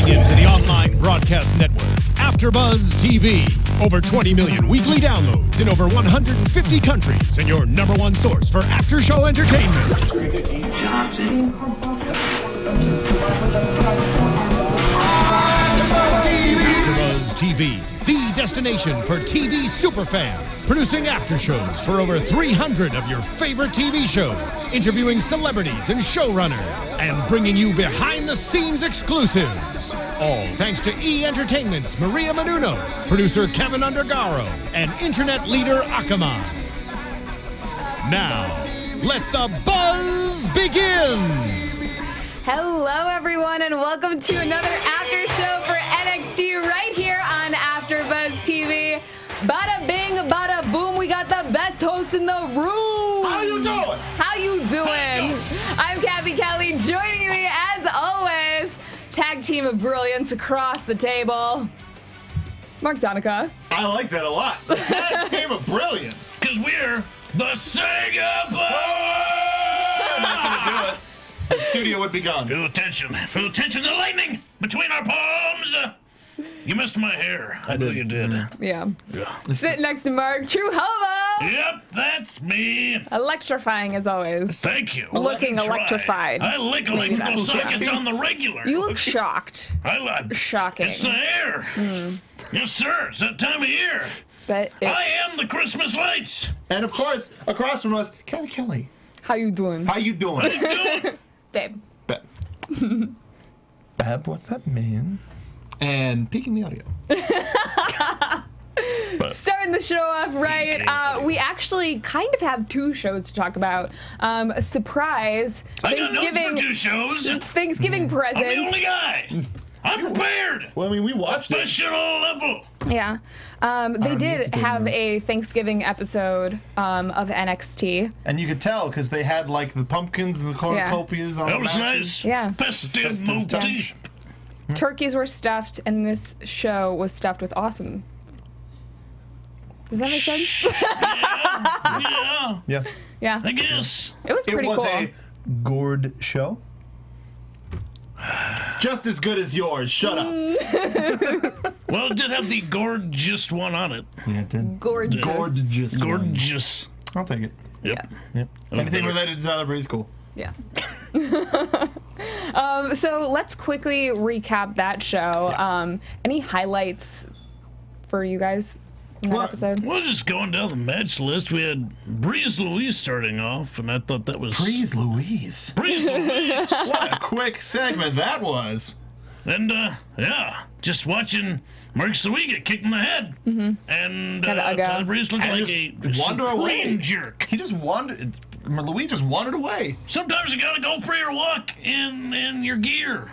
Tuning in to the online broadcast network, AfterBuzz TV. Over 20 million weekly downloads in over 150 countries, and your #1 source for after-show entertainment. AfterBuzz TV, the destination for TV superfans, producing after-shows for over 300 of your favorite TV shows, interviewing celebrities and showrunners, and bringing you behind-the-scenes exclusives. All thanks to E! Entertainment's Maria Menounos, producer Kevin Undergaro, and internet leader Akamai. Now, let the buzz begin! Hello, everyone, and welcome to another after show for NXT right here on AfterBuzz TV. Bada bing, bada boom, we got the best host in the room. How you doing? How you doing? I'm Kathy Kelly, joining me as always, tag team of brilliance across the table, Mark Donica. I like that a lot. The tag team of brilliance. Because we're the Sega Power! I'm not going to do it. The studio would be gone. Feel the tension, the lightning between our palms. You missed my hair. I know you did. Yeah. Sitting next to Mark, True Hobo. Yep, that's me. Electrifying as always. Thank you. Looking electrified. I lick electrical sockets on the regular. You look shocked. Shocking. It's the hair. Yes, sir. It's that time of year. But I am the Christmas lights. And of course, across from us, Kathy Kelly. How you doing? How you doing? How you doing? Babe. Bab, what's that mean? And peeking the audio. Starting the show off right, we actually kind of have two shows to talk about. A surprise Thanksgiving, for 2 shows. Thanksgiving present. I'm the only guy. I'm prepared. Well, I mean, we watched it. Professional level. Yeah. They did have a Thanksgiving episode of NXT. And you could tell because they had like the pumpkins and the cornucopias on That the was matches. nice. Yeah. Festive motif. Turkeys were stuffed, and this show was stuffed with awesome. Does that make sense? Yeah. Yeah. Yeah. I guess. It was pretty cool. It was a gourd show. Just as good as yours. Shut up. Well, it did have the gorgeous one on it. Yeah, it did. Gorgeous. Gorgeous. Gorgeous. I'll take it. Yep. Yep. Anything related to Tyler Breeze, cool. Yeah. So let's quickly recap that show. Yeah. Any highlights for you guys in that episode? Well, just going down the match list, we had Breeze Louise starting off, and I thought that was... Breeze Louise. Breeze Louise. What a quick segment that was. And, yeah, just watching Mark Sawee get kicked in the head. And Tyler Breeze looked like a supreme jerk. He just wandered... Louise just wandered away. Sometimes you gotta go for your walk in your gear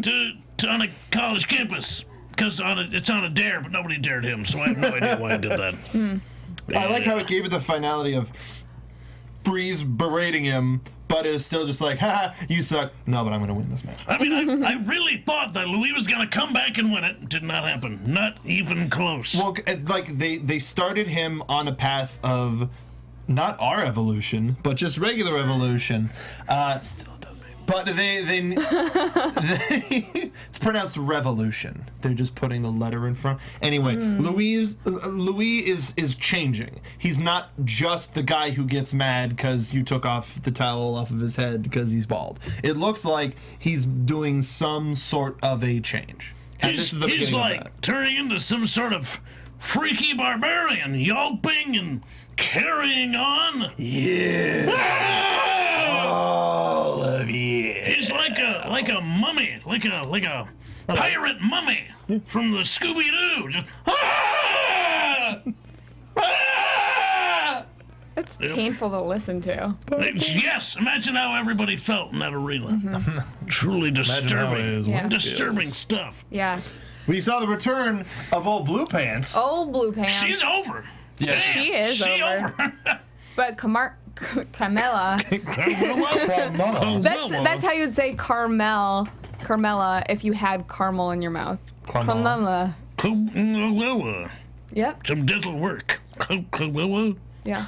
to on a college campus. Because it's on a dare, but nobody dared him, so I have no idea why I did that. I like how it gave it the finality of Breeze berating him, but it was still just like, haha, you suck. No, but I'm going to win this match. I mean, I really thought that Louis was going to come back and win it. It did not happen. Not even close. Well, like, they started him on a path of not our evolution, but just regular evolution. Still don't mean. But they it's pronounced revolution. They're just putting the letter in front. Anyway, Louis is changing. He's not just the guy who gets mad because you took off the towel off of his head because he's bald. It looks like he's doing some sort of a change. And this is the beginning he's like of that. turning into some sort of freaky barbarian, yelping and carrying on. Yeah. All of you. He's like a mummy, like a pirate mummy from the Scooby-Doo. Just, It's painful to listen to. Yes, imagine how everybody felt in that arena. Truly disturbing. Yeah. Disturbing stuff. Yeah. We saw the return of old Blue Pants. Old Blue Pants. She's over. Yeah. She is over. But Carmella. That's how you would say Carmella if you had caramel in your mouth. Carmella. Yep. Some dental work. Yeah.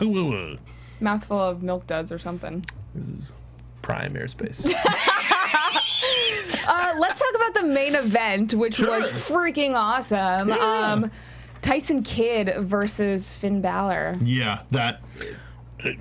Mouthful of milk duds or something. This is prime airspace. Let's talk about the main event, which was freaking awesome. Yeah. Tyson Kidd versus Finn Balor. Yeah, that.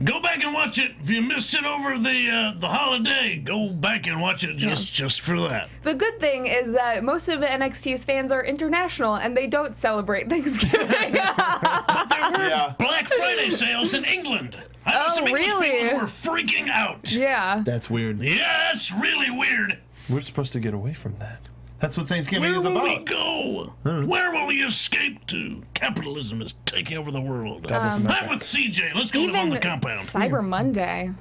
Go back and watch it. If you missed it over the holiday, go back and watch it just for that. The good thing is that most of NXT's fans are international and they don't celebrate Thanksgiving. But there were Black Friday sales in England. I know some English people who were freaking out. Yeah. That's weird. Yeah, it's really weird. We're supposed to get away from that. That's what Thanksgiving is about. Where will we go? Where will we escape to? Capitalism is taking over the world. I'm with CJ. Let's go live on the compound. Cyber Monday.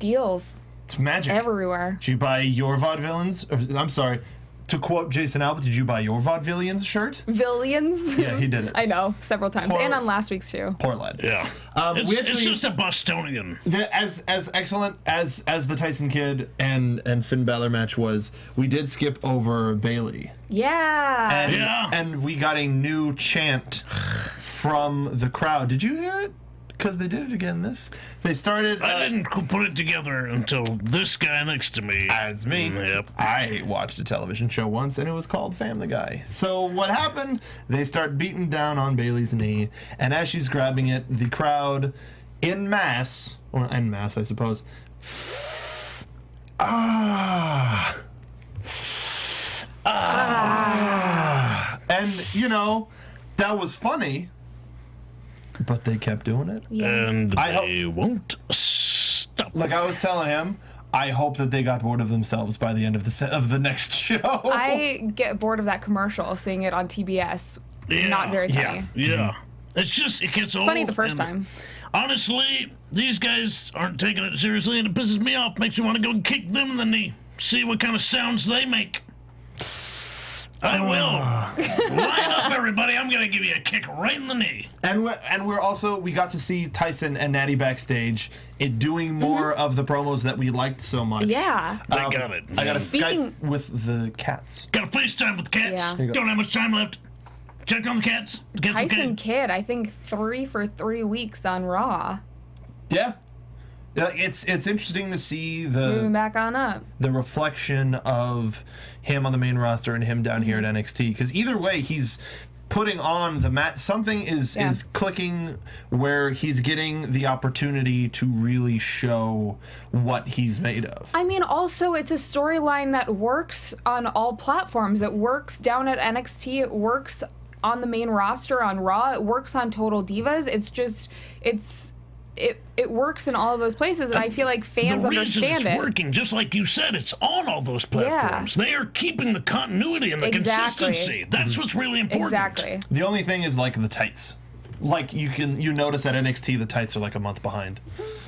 Deals. It's magic. Everywhere. Did you buy your vaudevillains? I'm sorry. To quote Jason Albert, did you buy your vaudevillains shirt? Villians? Yeah, he did it. I know, several times. And on last week's too. Poor lad. Yeah. It's just a Bostonian. As excellent as the Tyson Kidd and Finn Balor match was, we did skip over Bayley. Yeah. And we got a new chant from the crowd. Did you hear it? Because they did it again. They started. I didn't put it together until this guy next to me. As me. Yep. I watched a television show once, and it was called Family Guy. So what happened? They start beating down on Bayley's knee, and as she's grabbing it, the crowd, en masse, I suppose. And you know, that was funny. But they kept doing it. Yeah. And they won't stop. Like I was telling him, I hope that they got bored of themselves by the end of the next show. I get bored of that commercial, seeing it on TBS. Yeah. Not very funny. Yeah. It's just, it gets old. It's funny the first time. Honestly, these guys aren't taking it seriously, and it pisses me off. Makes me want to go and kick them in the knee. See what kind of sounds they make. I will. Line up, everybody. I'm going to give you a kick right in the knee. And we got to see Tyson and Natty backstage doing more of the promos that we liked so much. Yeah. They got it. I got a Skype with the cats. Got a FaceTime with cats. Yeah. Don't have much time left. Check on the cats. Tyson Kidd, I think 3 for 3 weeks on Raw. Yeah. It's interesting to see Moving back on up. the reflection of him on the main roster and him down here at NXT. Because either way, he's putting on the mat. Something is clicking where he's getting the opportunity to really show what he's made of. I mean, also, it's a storyline that works on all platforms. It works down at NXT. It works on the main roster on Raw. It works on Total Divas. It's just, it works in all of those places, and I feel like fans understand it's working, just like you said, it's on all those platforms. They are keeping the continuity and the consistency. That's what's really important. Exactly. The only thing is like the tights. Like you notice at NXT the tights are like a month behind.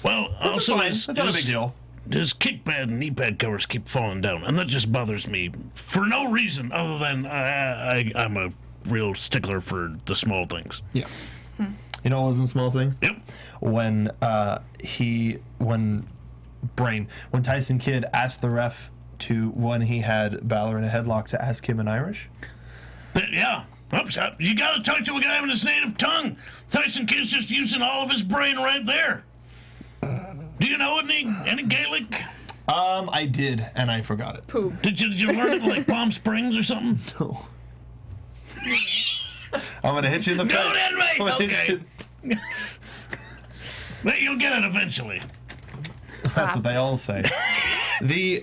Well, also that's not a big deal. His kick pad and knee pad covers keep falling down, and that just bothers me for no reason other than I'm a real stickler for the small things. Yeah. You know what was a small thing? Yep. When Tyson Kidd asked the ref when he had Balor in a headlock to ask him in Irish. But yeah. Oops, you gotta talk to a guy in his native tongue. Tyson Kidd's just using all of his brain right there. Do you know any Gaelic? I did, and I forgot it. Poop. Did you learn it in like Palm Springs or something? No. I'm gonna hit you in the face. Go then, mate. Okay. But you'll get it eventually. That's what they all say. The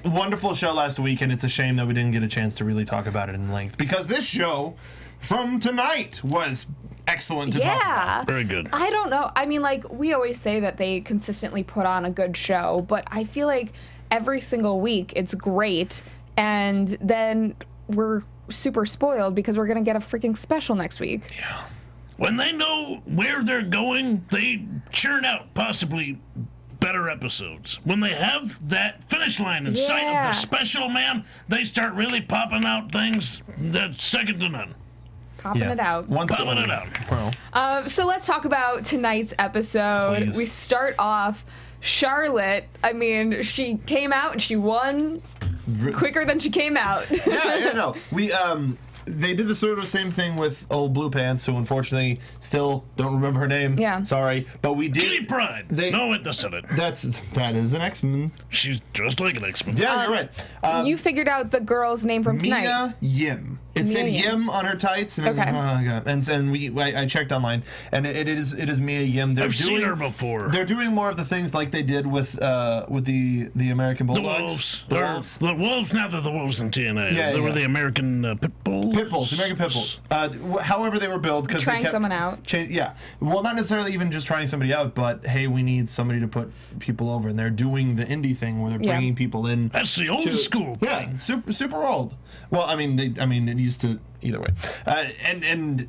wonderful show last week, and it's a shame that we didn't get a chance to really talk about it in length, because this show from tonight was excellent to talk about. Very good. I don't know. I mean, like, we always say that they consistently put on a good show, but I feel like every single week it's great, and then we're super spoiled because we're going to get a freaking special next week. Yeah. When they know where they're going, they churn out possibly better episodes. When they have that finish line in sight of the special, man, they start really popping out things that's second to none. Popping it out. Popping it out. Well. So let's talk about tonight's episode. Please. We start off, Charlotte, I mean, she came out and she won quicker than she came out. Yeah, no. They did the sort of same thing with old Blue Pants, who unfortunately still don't remember her name. Yeah. Sorry, but we did. Kitty Pryde. No, it doesn't. That is an X-Men. She's just like an X-Men. Yeah, you're right. You figured out the girl's name from tonight. Mia Yim. It said Yim on her tights, and Okay. I checked online, and it is Mia Yim. I've seen her before. They're doing more of the things like they did with the American Bulldogs. The Wolves. The Wolves. Now they're the Wolves in TNA. Yeah, they were the American Pit Bulls. Pit Bulls, American Pit Bulls. However they were billed, because they Trying kept someone out. Yeah, well, not necessarily even just trying somebody out, but hey, we need somebody to put people over, and they're doing the indie thing where they're bringing people in. That's the old school thing. Yeah, super old. Well, I mean, it used to either way, and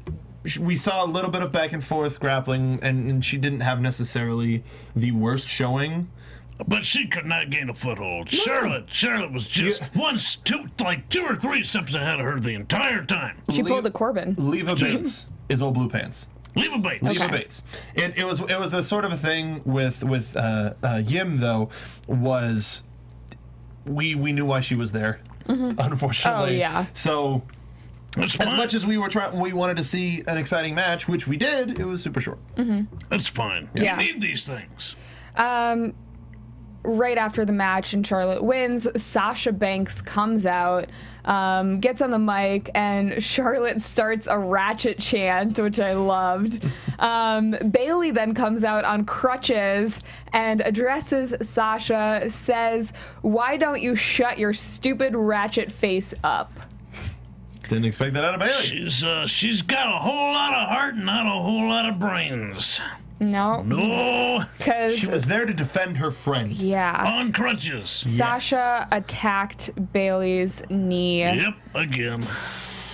we saw a little bit of back and forth grappling, and she didn't have necessarily the worst showing. But she could not gain a foothold. No. Charlotte was just two or three steps ahead of her the entire time. She pulled a Corbin. Leva Bates is old Blue Pants. Leva Bates. Leva Bates. It was a sort of a thing with Yim, though, was we knew why she was there. Unfortunately. Oh yeah. So That's as fine. much as we wanted to see an exciting match, which we did, it was super short. That's fine. Yeah. You need these things. Right after the match and Charlotte wins, Sasha Banks comes out, gets on the mic, and Charlotte starts a ratchet chant, which I loved. Bayley then comes out on crutches and addresses Sasha, says, "Why don't you shut your stupid ratchet face up?" Didn't expect that out of Bayley. She's got a whole lot of heart and not a whole lot of brains. No. Because She was there to defend her friend. yeah, On crutches. Sasha attacked Bayley's knee, Yep, again.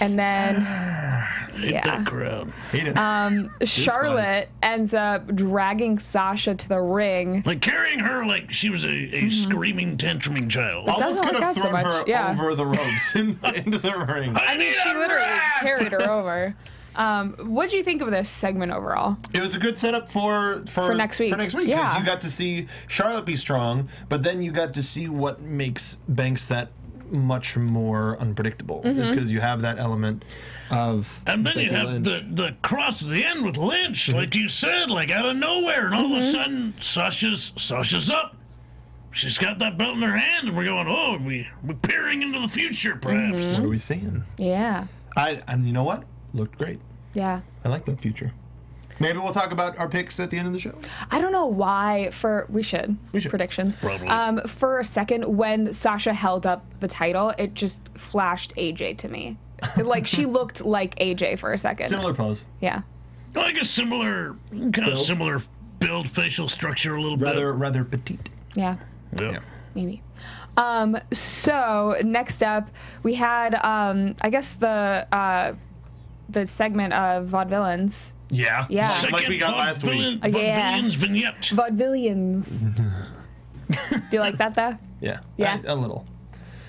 and then Hate that crowd. Hate it. Charlotte ends up dragging Sasha to the ring. Like carrying her like she was a screaming, tantruming child. Almost doesn't could work have out so thrown much, her yeah. over the ropes into the ring. I mean, she literally carried her over. What do you think of this segment overall? It was a good setup for next week. For next week, Yeah. because you got to see Charlotte be strong, but then you got to see what makes Banks that much more unpredictable. Is because you have that element of And then you Becky have Lynch. the cross at the end with Lynch, like you said, like out of nowhere, and all of a sudden Sasha's up. She's got that belt in her hand, and we're going, oh, we're peering into the future, perhaps. What are we seeing? Yeah. And you know what? Looked great. Yeah. I like that future. Maybe we'll talk about our picks at the end of the show. I don't know why we should predictions. Probably. For a second, when Sasha held up the title, it just flashed AJ to me. Like she looked like AJ for a second. Similar pose. Yeah. Like a similar build, facial structure a little Rather petite. Yeah. bit. Yeah. Maybe. So next up, we had I guess the segment of vaudevillains. Yeah. Yeah. Like we got last week. Vaudevillains vignette. Vaudevillians. Do you like that though? Yeah. Yeah. A little.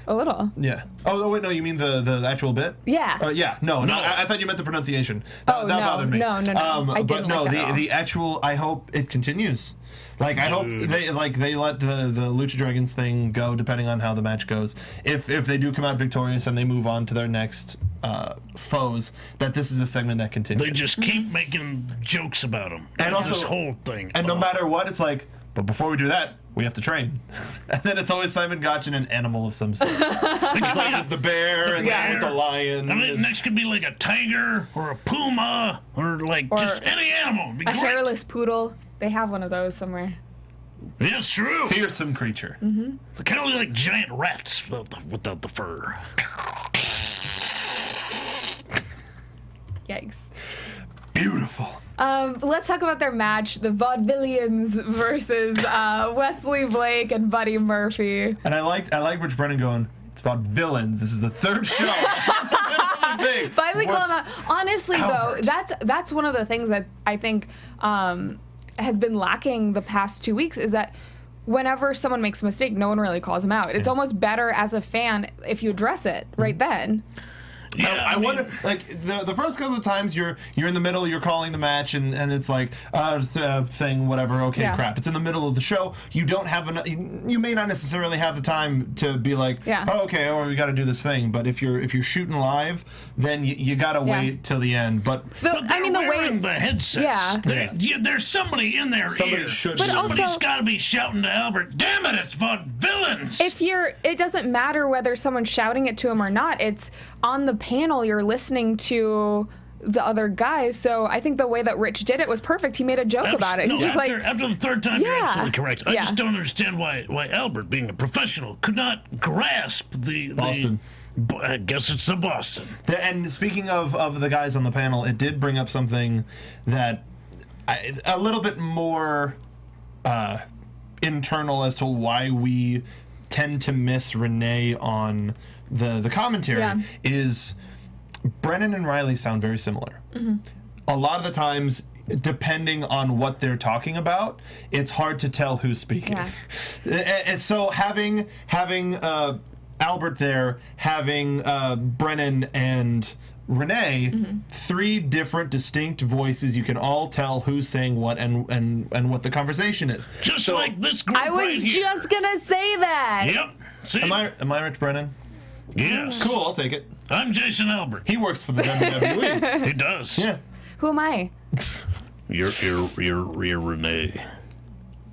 A little. Yeah. Oh, wait, no, you mean the actual bit? Yeah. Yeah. No. I thought you meant the pronunciation. That no, bothered me. no. I didn't but no, like that at all. the actual. I hope it continues. Like I hope they let the Lucha Dragons thing go, depending on how the match goes. If they do come out victorious and they move on to their next foes, that this is a segment that continues. They just keep making jokes about them. And also this whole thing. And no matter what, it's like, but before we do that, we have to train. And then it's always Simon Gotch and an animal of some sort. It's like with the bear and bear. with the lion. I mean, next could be like a tiger or a puma or just any animal. It'd be A great. hairless poodle. They have one of those somewhere. Yeah, it's true. Fearsome creature. They kind of like giant rats without the fur. Yikes. Beautiful. Let's talk about their match, the Vaudevillians versus Wesley Blake and Buddy Murphy. And I like Rich Brennan going, it's about villains. This is the third show. Finally call them out. Honestly, Albert? though, that's one of the things that I think has been lacking the past 2 weeks is that whenever someone makes a mistake, no one really calls them out. It's almost better as a fan if you address it right then. Yeah, I wonder, like the first couple of times you're in the middle, you're calling the match, and it's like thing, whatever. Okay, crap. It's in the middle of the show. You don't have you may not necessarily have the time to be like, oh, okay, or we got to do this thing. But if you're shooting live, then you got to wait till the end. But they're wearing the headsets. There's somebody in their ear. Somebody's got to be shouting to Albert. Damn it! It's vaudevillains. It doesn't matter whether someone's shouting it to him or not. It's on the panel. You're listening to the other guys. So I think the way that Rich did it was perfect. He made a joke about it. He's just after the third time, you're absolutely correct. I just don't understand why Albert, being a professional, could not grasp the Boston. I guess it's the Boston. And speaking of the guys on the panel, it did bring up something that a little bit more internal as to why we tend to miss Renee on the commentary is Brennan and Riley sound very similar. A lot of the times, depending on what they're talking about, it's hard to tell who's speaking. And so having Albert there, having Brennan and Renee, three different distinct voices. You can all tell who's saying what and what the conversation is. Just like this group I was just gonna say that. Yep. See? Am I Rich Brennan? Yes. Cool, I'll take it. I'm Jason Albert. He works for the WWE. He does. Yeah. Who am I? You're Renee.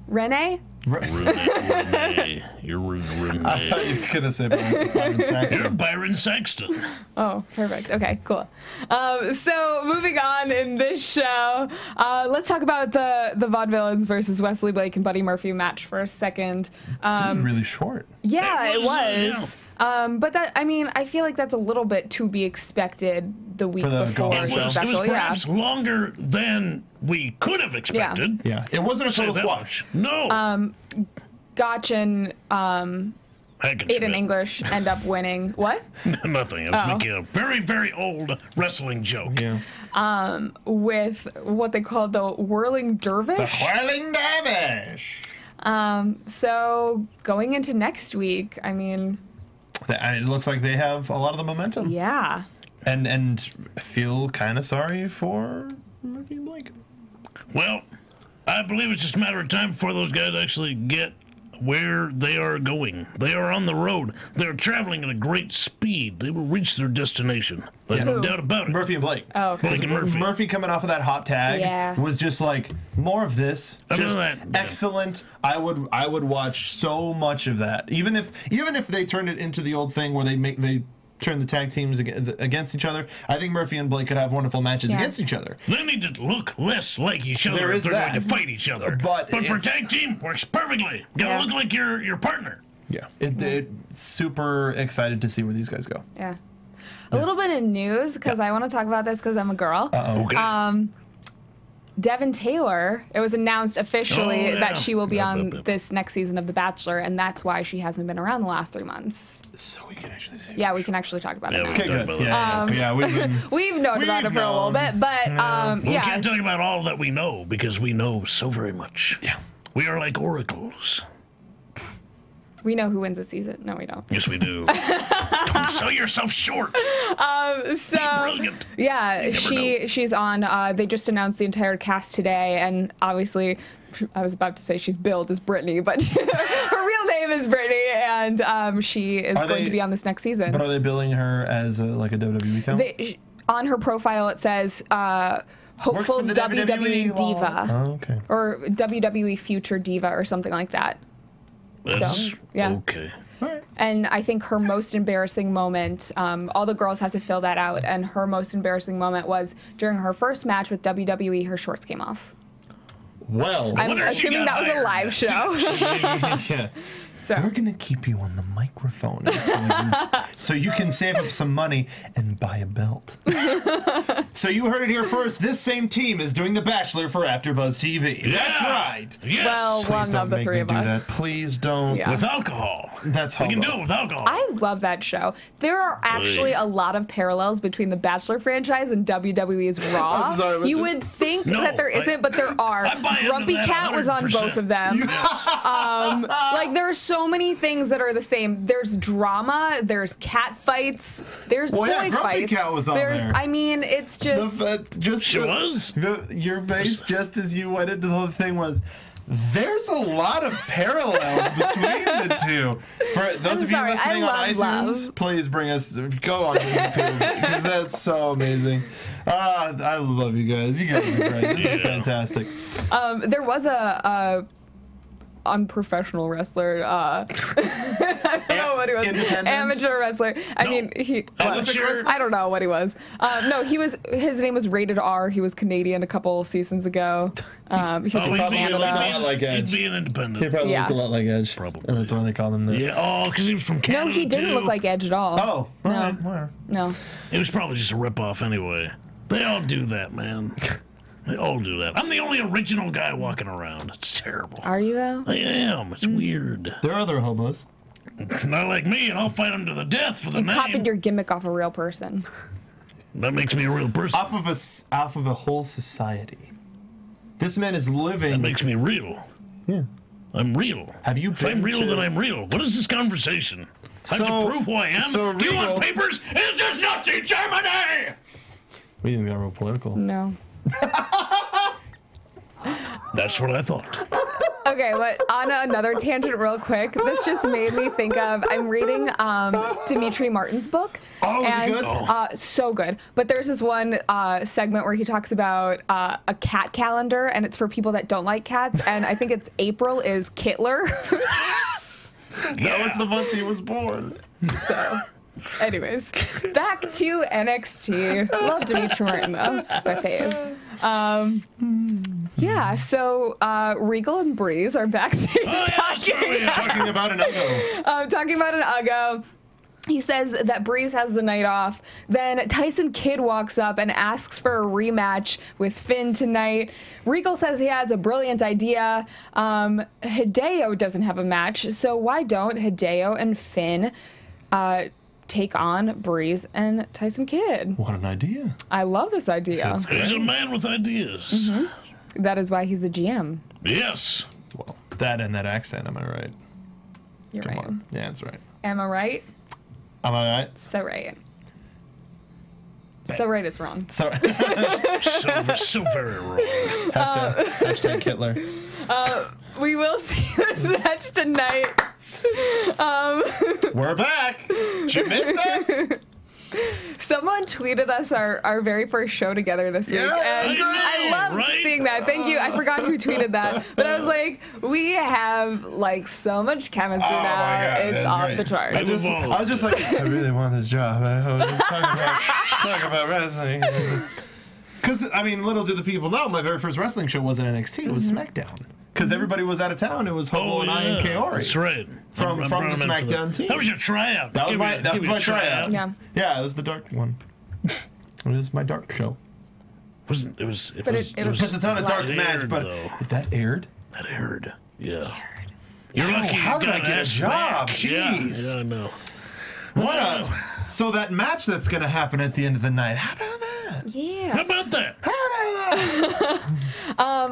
Renee? Renee. You're Renee. I thought you were gonna say Byron Saxton. You're Byron Saxton. Oh, perfect. Okay, cool. So moving on in this show, let's talk about the Vaudevillains versus Wesley Blake and Buddy Murphy match for a second. This is really short. Yeah, it was. But that, I mean, I feel like that's a little bit to be expected the week before the special. It was perhaps longer than we could have expected. Yeah. It wasn't a total squash. No. Gotch and Aiden English end up winning. What? Nothing. I was making a very, very old wrestling joke. Yeah. With what they call the Whirling Dervish. The Whirling Dervish. So going into next week, I mean, it looks like they have a lot of the momentum. Yeah. And feel kind of sorry for Murphy and Blake. Well, I believe it's just a matter of time before those guys actually get where they are going. They are on the road. They're traveling at a great speed. They will reach their destination. There's no doubt about it. Murphy and Blake. Oh, okay. Blake and Murphy. Murphy coming off of that hot tag was just like more of this. Just excellent. I would watch so much of that. Even if they turned it into the old thing where they turn the tag teams against each other, I think Murphy and Blake could have wonderful matches against each other. They need to look less like each other if they're going to fight each other. But for tag team, works perfectly. Gotta look like your partner. Yeah. It's super excited to see where these guys go. Yeah. A little bit of news, because I want to talk about this because I'm a girl. Okay. Devin Taylor, it was announced officially that she will be on this next season of The Bachelor, and that's why she hasn't been around the last 3 months. So we can actually say we can actually talk about it now. Okay, good. Yeah, we've known about it for a little bit, but we can't talk about all that we know because we know so very much. Yeah. We are like oracles. We know who wins this season. No, we don't. Yes, we do. Don't sell yourself short. Be brilliant. Yeah, she's on. They just announced the entire cast today, and obviously, I was about to say she's billed as Brittany, but her real name is Brittany, and she is going to be on this next season. But are they billing her as like a WWE talent? On her profile, it says hopeful WWE diva, or WWE future diva, or something like that. That's okay. And I think her most embarrassing moment, all the girls have to fill that out, and her most embarrassing moment was during her first match with WWE, her shorts came off. Well, I'm assuming that was a live show. Yeah. So we're going to keep you on the microphone so you can save up some money and buy a belt. So you heard it here first. This same team is doing The Bachelor for AfterBuzz TV. Yeah. That's right. Yes. Well, one of the three of us. Please don't. Yeah. With alcohol. That's we can do it with alcohol. I love that show. There are actually a lot of parallels between the Bachelor franchise and WWE's Raw. You would think that there isn't, but there are. Grumpy Cat was on both of them. Yes. Like, there are so so many things that are the same. There's drama. There's cat fights. There's boy Grumpy fights. Cat was on there. I mean, it's just. She was? Your face, just as you went into the whole thing, was. There's a lot of parallels between the two. For those of you listening on iTunes, please go on YouTube because that's so amazing. I love you guys. You guys are great. This is fantastic. There was a unprofessional wrestler. I don't know what he was. Amateur wrestler. I mean, I don't know what he was. No, his name was Rated R. He was Canadian a couple seasons ago. He was from Canada. Like Edge. He'd be an independent. He probably looked a lot like Edge. Probably. And that's why they call him that. Yeah. Oh, because he was from Canada. No, he didn't look like Edge at all. Oh, no. No. It was probably just a ripoff anyway. They all do that, man. They all do that. I'm the only original guy walking around. It's terrible. Are you though? I am. It's weird. There are other hobos. Not like me, and I'll fight them to the death for the name. You copied your gimmick off a real person. That makes me a real person. Off of a whole society. This man is living. That makes me real. Yeah. I'm real. Have you If I'm been real, to- then I'm real. What is this conversation? I have to prove who I am? so Do you want real- papers? Is this Nazi Germany? We didn't get real political. No. That's what I thought. Okay, on another tangent real quick, this just made me think of, I'm reading Dimitri Martin's book. Oh, is it good? So good. But there's this one segment where he talks about a cat calendar, and it's for people that don't like cats, and I think it's April is Kittler. That was the month he was born. So, anyways, back to NXT. Love Dimitri Martin, though. It's my fave. Yeah, so Regal and Breeze are backstage Talking about an Ugo. talking about an Ugo. He says that Breeze has the night off. Then Tyson Kidd walks up and asks for a rematch with Finn tonight. Regal says he has a brilliant idea. Hideo doesn't have a match, so why don't Hideo and Finn take on Breeze and Tyson Kidd? What an idea. I love this idea. He's a man with ideas. That is why he's the GM. Yes. Well, that and that accent, am I right? You're Come right. on. Yeah, that's right. Am I right? Am I right? So right. So right is wrong. Sorry. So very wrong. Hashtag Hitler. We will see this match tonight. We're back. Did you miss us? Someone tweeted us our very first show together this week, and I loved seeing that. Thank you. I forgot who tweeted that, but I was like, we have like so much chemistry now. God, it's off the charts. I was just like, I really want this job. I was just talking about wrestling. Because, I mean, little do the people know, my very first wrestling show wasn't NXT, it was SmackDown. Because everybody was out of town. It was Hobo and I and Kaori. That's right. From the SmackDown team. That was your tryout. That was my tryout. Yeah. Yeah, it was the dark one. It was my dark show. It was. Because it's not a dark match, but that aired? That aired. Yeah. You're lucky. How did I get a job? Jeez. Yeah, I know. So that match that's going to happen at the end of the night, how about that? Yeah. How about that?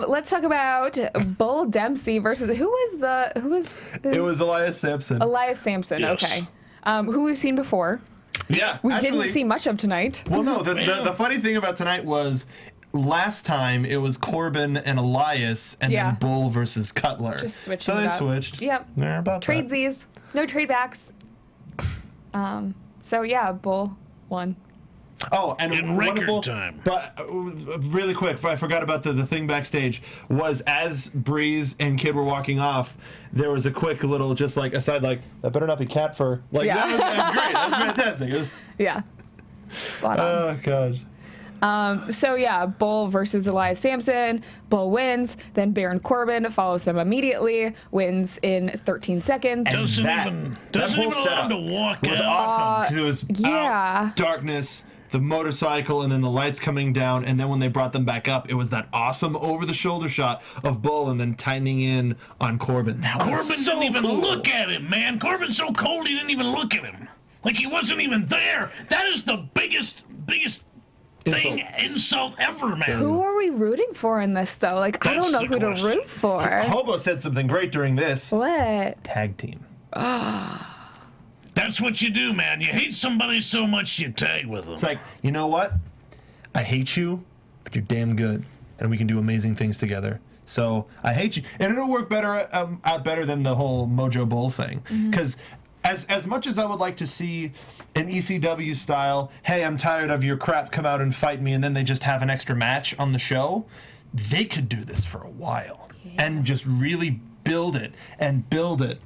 Let's talk about Bull Dempsey versus who was It was Elias Sampson. Elias Sampson. Yes. Okay. Who we've seen before. Yeah. We didn't see much of tonight. Well, no. The funny thing about tonight was last time it was Corbin and Elias, and then Bull versus Cutler. Just switching. So they it up. switched. Yep. They're about Tradesies. No trade backs. So yeah, Bull won. Oh, and in wonderful record time. But really quick, I forgot about the thing backstage. Was as Breeze and Kid were walking off, there was a quick little just like aside, like that better not be cat fur. Like that was great. That was fantastic. It was, Yeah. Spot on. oh god. So yeah, Bull versus Elias Sampson. Bull wins. Then Baron Corbin follows him immediately. Wins in 13 seconds. Doesn't that even whole allow him setup to walk was out. awesome. 'Cause it was yeah. out, darkness, the motorcycle, and then the lights coming down, and then when they brought them back up, it was that awesome over-the-shoulder shot of Bull, and then tightening in on Corbin. That was Corbin so didn't even cool. look at him, man. Corbin's so cold he didn't even look at him. Like he wasn't even there. That is the biggest insult ever, man. Who are we rooting for in this though? Like I don't know the who question. to root for. Hobo said something great during this. What? Tag team. That's what you do, man. You hate somebody so much you tag with them. It's like, you know what? I hate you, but you're damn good, and we can do amazing things together. So I hate you, and it'll work better out better than the whole Mojo Bull thing. Because as much as I would like to see an ECW style, hey, I'm tired of your crap, come out and fight me, and then they just have an extra match on the show, they could do this for a while and just really build it and build it.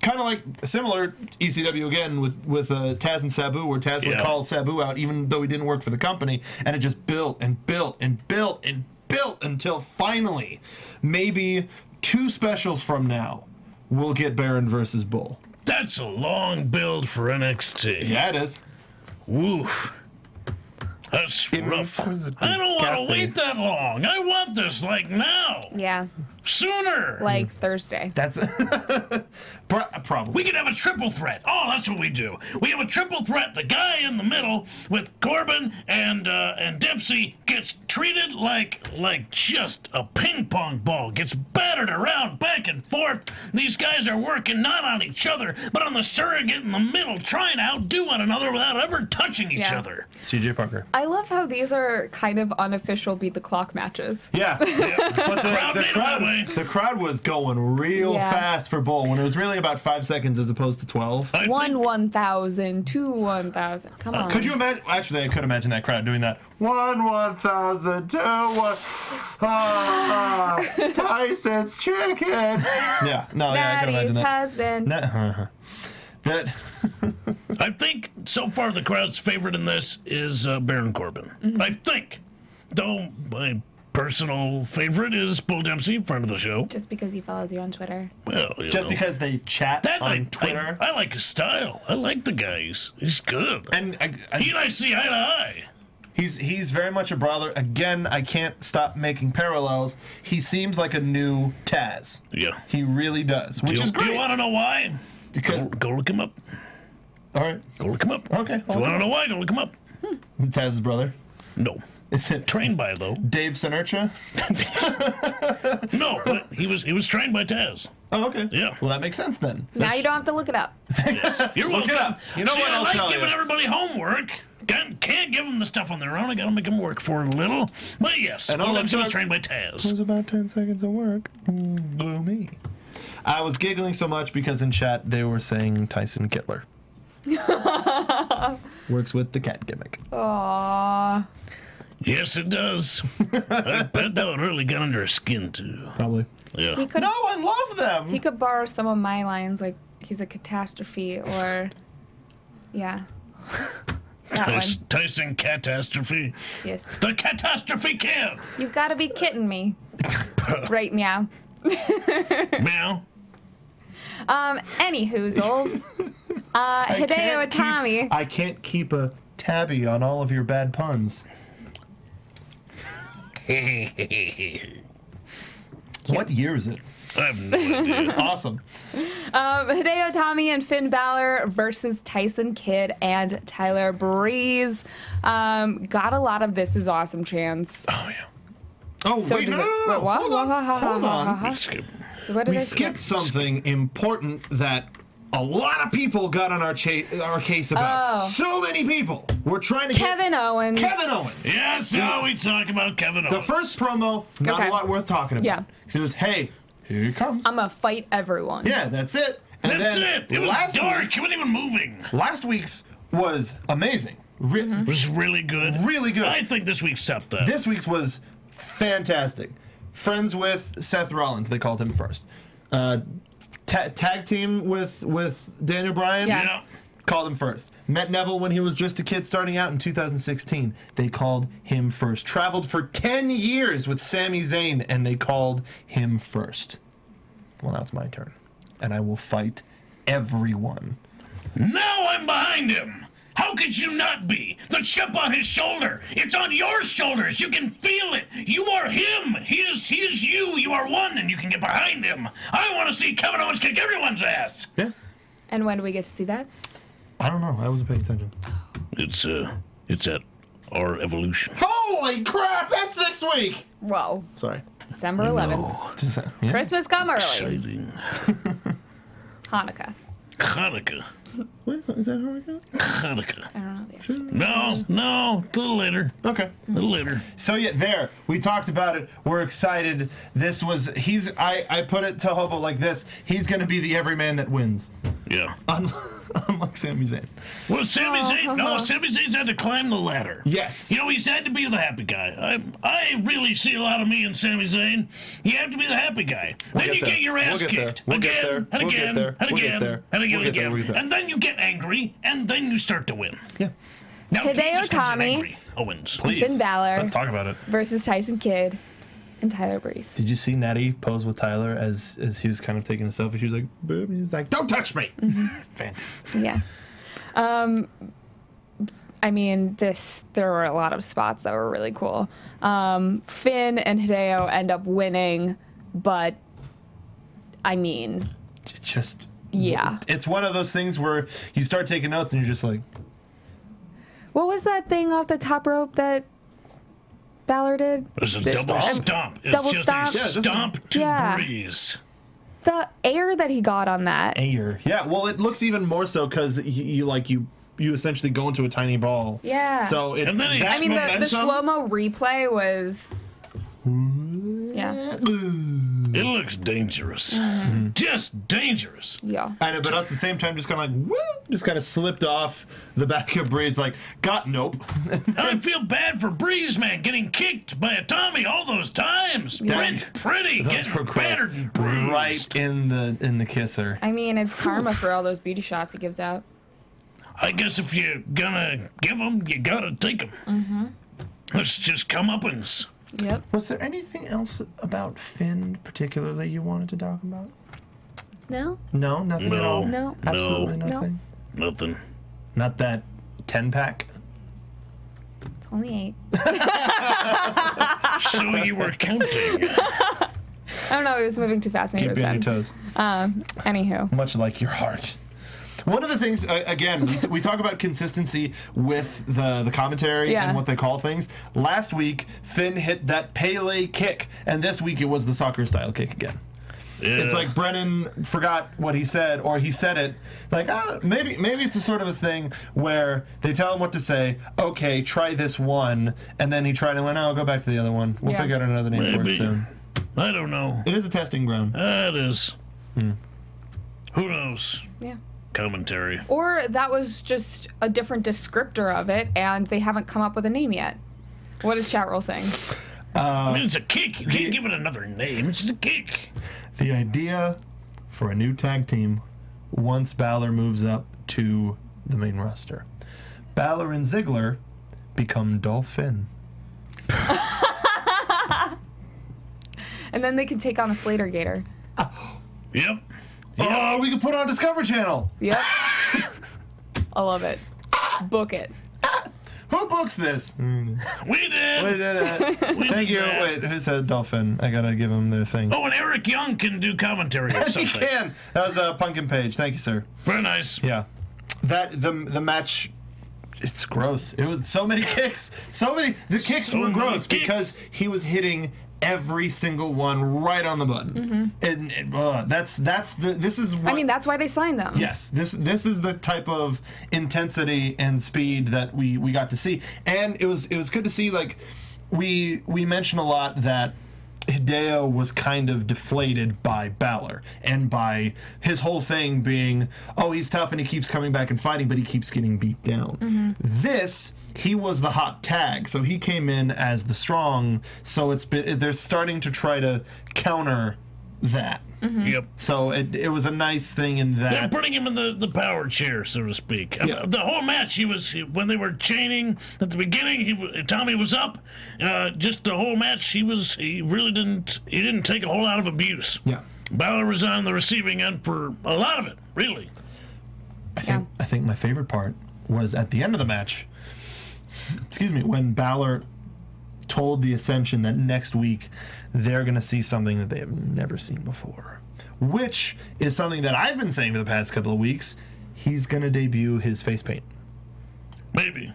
Kind of like similar ECW again with Taz and Sabu, where Taz would call Sabu out even though he didn't work for the company, and it just built and built and built and built until finally, maybe 2 specials from now, we'll get Baron versus Bull. That's a long build for NXT. Yeah, it is. Woof. That's rough. I don't want to wait that long. I want this like now. Yeah. Sooner. Like Thursday. That's probably. We could have a triple threat. Oh, that's what we do. We have a triple threat. The guy in the middle with Corbin and Dempsey gets treated like just a ping pong ball. Gets battered around back and forth. These guys are working not on each other, but on the surrogate in the middle, trying to outdo one another without ever touching each other. CJ Parker. I love how these are kind of unofficial beat the clock matches. Yeah. But the crowd was going real fast for Bull when it was really about 5 seconds as opposed to 12. 1,000, 2 1,000. Come on. Could you imagine? Actually, I could imagine that crowd doing that. 1,000, 2 1. Tyson's chicken. Yeah. No. Yeah. I could imagine that. Husband. That. I think so far the crowd's favorite in this is Baron Corbin. I think, though my personal favorite is Bull Dempsey, friend of the show. Just because he follows you on Twitter. Well, just because they chat on Twitter. I like his style. I like the guy. He's good. And he and I see eye to eye. He's very much a brother. Again, I can't stop making parallels. He seems like a new Taz. Yeah. He really does, which is great. Do you want to know why? Because go look him up. All right. Go look him up. Okay. If you want to know why, go look him up. Taz's brother? No. Is it trained by, though? Dave Sinurcha? No, but he was trained by Taz. Oh, okay. Yeah. Well, that makes sense then. Now you don't have to look it up. Yes. You're welcome. Look it up. You know what? I I'll like tell giving you. everybody homework. Can't give them the stuff on their own. I gotta make them work for a little. But yes, Bull Dempsey was trained by Taz. It was about 10 seconds of work. Blew me. I was giggling so much because in chat they were saying Tyson Kittler. Works with the cat gimmick. Aww. Yes, it does. I bet that would really get under his skin, too. Probably. Yeah. He could, No, I love them. he could borrow some of my lines, like he's a catastrophe, or yeah, that one. Tyson Catastrophe. Yes. The Catastrophe Kid. You've got to be kidding me, right? Meow. Meow. Any hoozles. Hideo Itami. I can't keep a tabby on all of your bad puns. What year is it? I have no idea. Awesome. Hideo Itami and Finn Balor versus Tyson Kidd and Tyler Breeze. Got a lot of "This is awesome" chants. Oh, yeah. Oh, So wait, does no, it- no, no. what? Hold on. Hold on. What did We I skipped skip? something important that a lot of people got on our case about. So many people were trying to Kevin Owens. Kevin Owens. Yes, now we talk about Kevin Owens. The first promo, not Okay. a lot worth talking about. Yeah. Because it was, hey, here he comes. I'm gonna fight everyone. Yeah, that's it. And That's then it. It was dark. He wasn't even moving. Last week's was amazing. It was really good. Really good. I think this week's set that. This week's was fantastic. Friends with Seth Rollins, they called him first. Tag team with Daniel Bryan. Yeah. Yeah. Called him first. Met Neville when he was just a kid starting out in 2016. They called him first. Traveled for 10 years with Sami Zayn, and they called him first. Well, now it's my turn. And I will fight everyone. Now I'm behind him. How could you not be? The chip on his shoulder. It's on your shoulders. You can feel it. You are him. He is you. You are one, and you can get behind him. I want to see Kevin Owens kick everyone's ass. Yeah. And when do we get to see that? I don't know. I wasn't paying attention. It's at our Evolution. Holy crap! That's next week! Whoa. Sorry. December 11th. Yeah. Christmas come early. Exciting. Hanukkah. Hanukkah. What is that Hanukkah? Hanukkah. I don't know. No, a little later. Okay. A little later. So yeah, there we talked about it. We're excited. This was I put it to Hobo like this. He's going to be the everyman that wins. Yeah. Unlike Sami Zayn. Well, Sami Zayn's had to climb the ladder. Yes. You know, he's had to be the happy guy. I really see a lot of me in Sami Zayn. You have to be the happy guy. Then you get your ass kicked. Again, and again, and again, and again. And then you get angry, and then you start to win. Yeah. Now, Hideo Itami Owens. Please. Finn Balor Let's talk about it. versus Tyson Kidd and Tyler Breeze. Did you see Natty pose with Tyler as he was kind of taking a selfie? She was like, boop. He's like, don't touch me. Fantastic. Yeah. I mean, there were a lot of spots that were really cool. Finn and Hideo end up winning, but I mean, Just yeah. It's one of those things where you start taking notes and you're just like, What was that thing off the top rope that Balor did? It's a double stomp. It's Double just stomp. a stomp to Yeah. Breeze. The air that he got on that. air. Yeah, well, it looks even more so because you essentially go into a tiny ball. Yeah. So it. And then he- that I mean, the momentum- slow-mo replay was... Yeah. It looks dangerous. Just dangerous. Yeah. I know, but at the same time, just kind of like, woo, just kind of slipped off the back of Breeze, like, nope. I feel bad for Breeze, man, getting kicked by a Tommy all those times. Prince Pretty Those getting were gross. battered and bruised. Right in the kisser. I mean, it's karma for all those beauty shots he gives out. I guess if you're gonna give them, you gotta take them. Let's just come up and... Yep. Was there anything else about Finn particularly you wanted to talk about? No? No, nothing at all. No. Absolutely No. nothing. Nothing. Not that 10-pack. It's only 8. So you were counting. I don't know. It was moving too fast. Maybe Keep it you on was your done. toes. Anywho. Much like your heart. One of the things, again, we talk about consistency with the commentary Yeah. and what they call things. Last week, Finn hit that Pele kick, and this week it was the soccer-style kick again. Yeah. It's like Brennan forgot what he said, or he said it. Like, maybe it's a sort of a thing where they tell him what to say. Okay, try this one, and then he tried and went, "Oh, go back to the other one. We'll Yeah. figure out another name for Maybe. it soon." I don't know. It is a testing ground. That is. Who knows? Yeah. Commentary. Or that was just a different descriptor of it, and they haven't come up with a name yet. What is chat roll saying? I mean, it's a kick. You can't give it another name. It's just a kick. The idea for a new tag team once Balor moves up to the main roster. Balor and Ziggler become Dolphin. And then they can take on a Slater Gator. Yep. Oh, we could put on Discovery Channel. Yep. I love it. Book it. Who books this? We did. Wait, thank you. that. Wait, who said Dolphin? I gotta give him their thing. Oh, and Eric Young can do commentary or He something. can. That was a Pumpkin Page. Thank you, sir. Very nice. Yeah, that the match. It's gross. It was so many kicks. The kicks So were many gross kicks. because he was hitting every single one right on the button. And this is what I mean, that's why they signed them. Yes, this is the type of intensity and speed that we got to see, and it was good to see. Like we mentioned a lot that Hideo was kind of deflated by Balor and by his whole thing being, oh, he's tough and he keeps coming back and fighting, but he keeps getting beat down. He was the hot tag, so he came in as the strong. So they're starting to try to counter that. Yep. So it was a nice thing in They're that. putting him in the power chair, so to speak. Yeah. The whole match, when they were chaining at the beginning, Tommy was up. Just the whole match, he didn't take a whole lot of abuse. Yeah. Balor was on the receiving end for a lot of it, really. I think my favorite part was at the end of the match. Excuse me, when Balor told the Ascension that next week they're going to see something that they have never seen before, which is something that I've been saying for the past couple of weeks. He's going to debut his face paint. Maybe.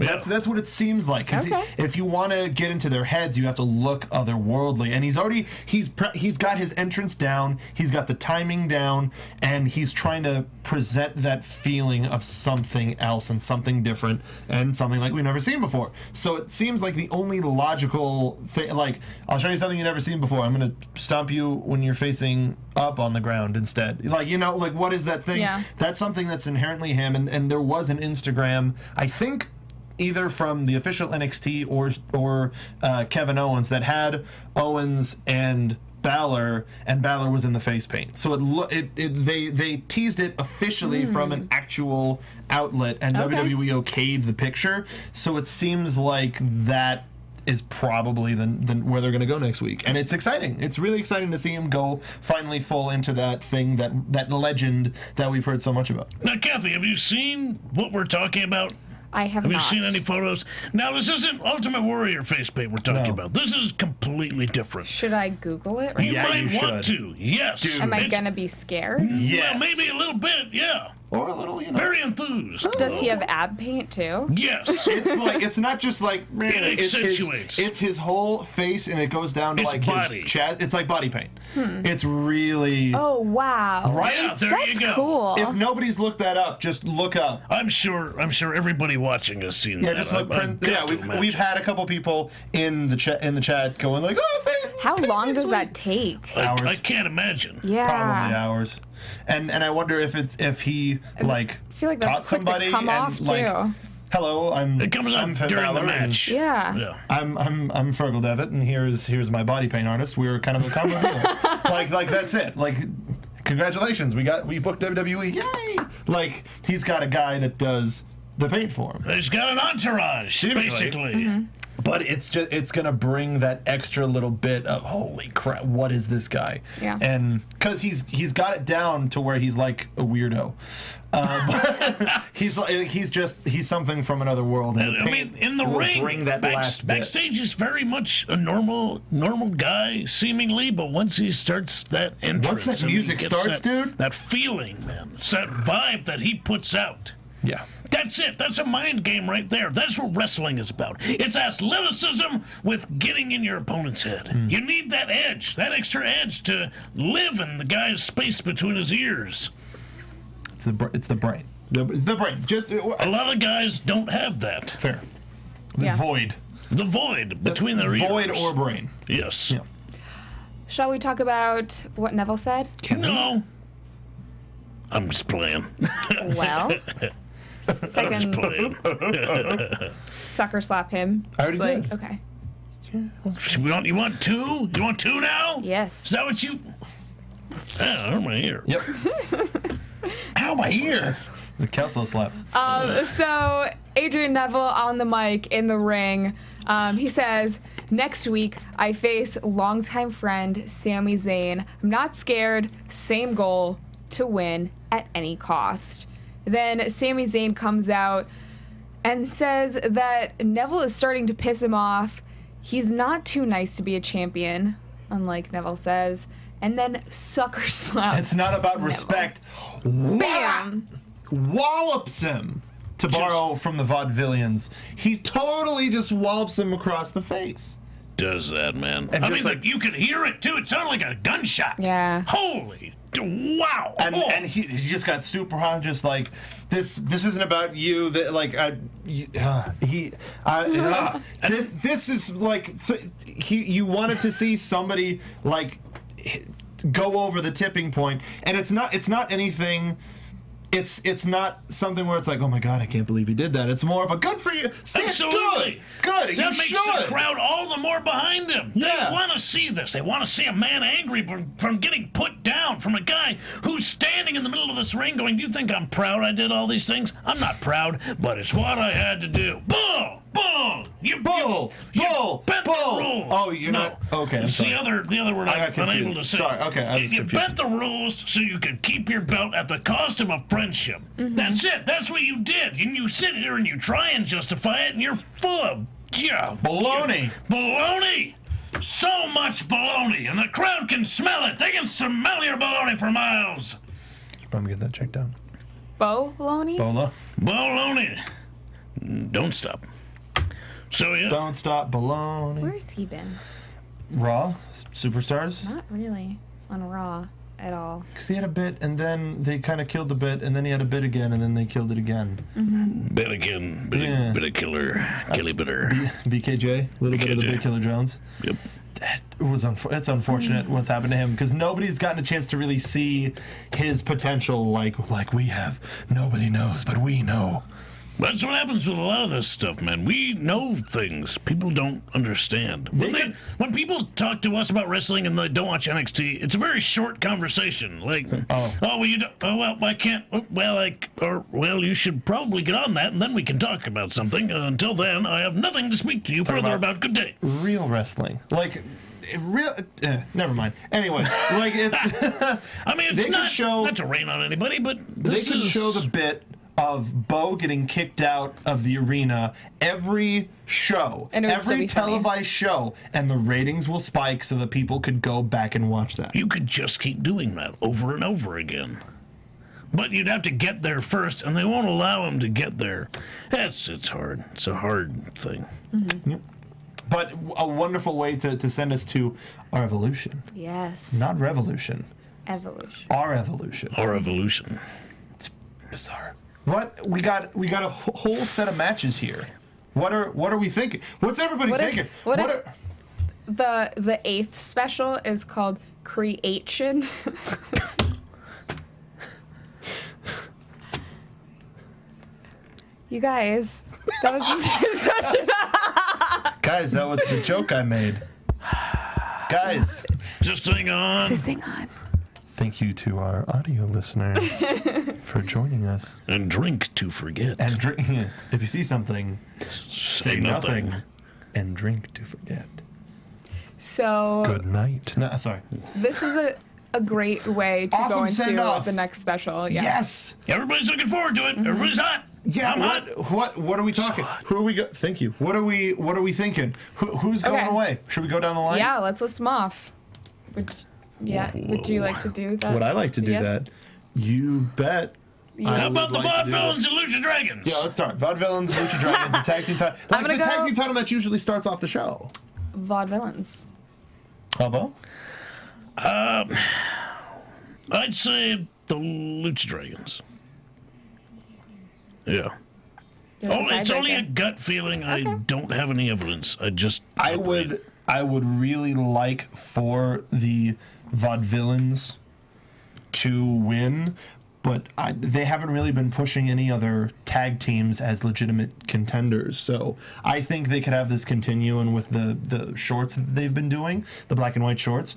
That's what it seems like. 'Cause Okay. if you want to get into their heads, you have to look otherworldly. And he's got his entrance down, he's got the timing down, and he's trying to present that feeling of something else and something different and something like we've never seen before. So it seems like the only logical thing, like, I'll show you something you've never seen before. I'm going to stomp you when you're facing up on the ground instead. Like, you know, like, what is that thing? Yeah. That's something that's inherently him. And there was an Instagram, I think, either from the official NXT or Kevin Owens, that had Owens and Balor was in the face paint. So they teased it officially from an actual outlet, and Okay. WWE okayed the picture. So it seems like that is probably where they're going to go next week, and it's exciting. It's really exciting to see him go finally full into that thing, that legend that we've heard so much about. Now, Kathy, have you seen what we're talking about? I have Have not. you seen any photos? Now, this isn't Ultimate Warrior face paint we're talking No. about. This is completely different. Should I Google it right You Yeah, now? might you want should. to, yes. Dude. Am I It's- going to be scared? Yes. Well, maybe a little bit, yeah. Or a little, you know. Very enthused. Does he have ab paint too? Yes. It's like, it's not just like, accentuates. it's his whole face, and it goes down to It's like body. his chest. It's like body paint. It's really Oh, wow. right. Yeah, there That's you go. cool. If nobody's looked that up, just look up. I'm sure everybody watching has seen Yeah, that. just look. I've got to We've imagine. had a couple people in the chat going like, "Oh, How long does that take? Hours. I can't imagine. Yeah. Probably hours. And I wonder if he like I feel like taught that's quick to somebody come and off, like, too. hello, It comes I'm up Finn during the Balor, and match. Yeah. Yeah. I'm Fergal Devitt, and here's my body paint artist. We're kind of a combo duo. like that's it. Like, congratulations, we booked WWE. Yay! Like, he's got a guy that does the paint for him. He's got an entourage, Seemingly. basically. But it's gonna bring that extra little bit of holy crap, what is this guy? Yeah. And because he's got it down to where he's like a weirdo, but he's something from another world. And the I paint mean, in the will ring, bring that last bit. backstage is very much a normal guy, seemingly. But once he starts that entrance, that and he music gets starts, dude? that feeling, man, it's that vibe that he puts out. Yeah. That's it. That's a mind game right there. That's what wrestling is about. It's athleticism with getting in your opponent's head. You need that edge, that extra edge to live in the guy's space between his ears. It's the brain. It's the brain. Just A lot of guys don't have that. fair. The Yeah. void. The void between their ears. Void or brain. Yes. Yeah. Shall we talk about what Neville said? No. I'm just playing. Well, I'm second just playing. sucker slap him. I already Just did. Okay. You want two? You want two now? Is Yes. that what you... Oh, my ear. Yep. Ow, my ear. It's a Kelso slap. So Adrian Neville on the mic in the ring. He says, next week I face longtime friend Sami Zayn. I'm not scared. Same goal, to win at any cost. Then Sami Zayn comes out and says that Neville is starting to piss him off. He's not too nice to be a champion, unlike Neville says. And then sucker slaps. It's not about respect. Bam! Wallops him, to borrow from the vaudevillians. He totally just wallops him across the face. Does that, man? And I just mean, like- you could hear it, too. It sounded like a gunshot. Yeah. Holy... Wow. And Oh. and he just got super hot, just like this isn't about you. That like this is like you wanted to see somebody like go over the tipping point, and it's not anything. It's not something where it's like, oh my god, I can't believe he did that. It's more of a good for you. Stay Absolutely. Good. That You makes should. the crowd all the more behind him. Yeah. They want to see this. They want to see a man angry from getting put down from a guy who's standing in the middle of this ring going, do you think I'm proud I did all these things? I'm not proud, but it's what I had to do. Bull! Bull! You Bull! you Bull! bent Bull! the rules. Oh, you're No. not... Okay, I'm It's sorry. the other word I I'm got unable to confused. say. Sorry, okay, I was You confused. bent the rules so you could keep your belt at the cost of a friendship. That's it. That's what you did. And you sit here and you try and justify it, and you're full of Baloney. Baloney. So much baloney, and the crowd can smell it. They can smell your baloney for miles. Probably get that checked out. Bo Loney? Bola. Baloney. Don't stop. So yeah. Don't stop baloney. Where's he been? Raw Superstars. Not really on Raw at all. Because he had a bit, and then they kind of killed the bit, and then he had a bit again, and then they killed it again. Bit again. Bit of killer. Killy bitter. BKJ, a little bit of the BKJ. Big Killer Jones. Yep. It's unfortunate what's happened to him, because nobody's gotten a chance to really see his potential like we have. Nobody knows, but we know. That's what happens with a lot of this stuff, man. We know things people don't understand. When people talk to us about wrestling and they don't watch NXT, it's a very short conversation. Like, well, you don't, well, I can't. Well, you should probably get on that, and then we can talk about something. Until then, I have nothing to speak to you further about. Good day. Real wrestling, like. Never mind. Anyway, like it's. I mean, it's not to rain on anybody, but they could show the bit of Bo getting kicked out of the arena every show, every televised show, and the ratings will spike so that people could go back and watch that. You could just keep doing that over and over again. But you'd have to get there first, and they won't allow him to get there. It's hard. It's a hard thing. Mm-hmm. Yep. But a wonderful way to send us to our evolution. Yes. Not revolution. Evolution. Our evolution. Our evolution. It's bizarre. What we got a whole set of matches here. What are we thinking? What's everybody thinking? The 8th special is called Creation. You guys, that was the serious question. Guys, that was the joke I made. Guys, just hang on. Just hang on. Thank you to our audio listeners for joining us. And drink to forget. And drink. If you see something, say nothing. And drink to forget. So. Good night. No, sorry. This is a great way to go into the next special. Yes. Everybody's looking forward to it. Everybody's hot. Yeah. What are we talking? Who are we? Thank you. What are we thinking? Who's going away? Should we go down the line? Yeah. Let's list them off. Would you like to do that? Would I like to do that? You bet. How about the Vaudevillains and Lucha Dragons? Yeah, let's start. Vaudevillains, Lucha Dragons, the tag team title. Like the tag team title match usually starts off the show. Vaudevillains. How about? I'd say the Lucha Dragons. Yeah. It's only a gut feeling. Okay. I don't have any evidence. I would really like for the Vaudevillains to win, but they haven't really been pushing any other tag teams as legitimate contenders. So I think they could have this continue, and with the shorts that they've been doing, the black and white shorts,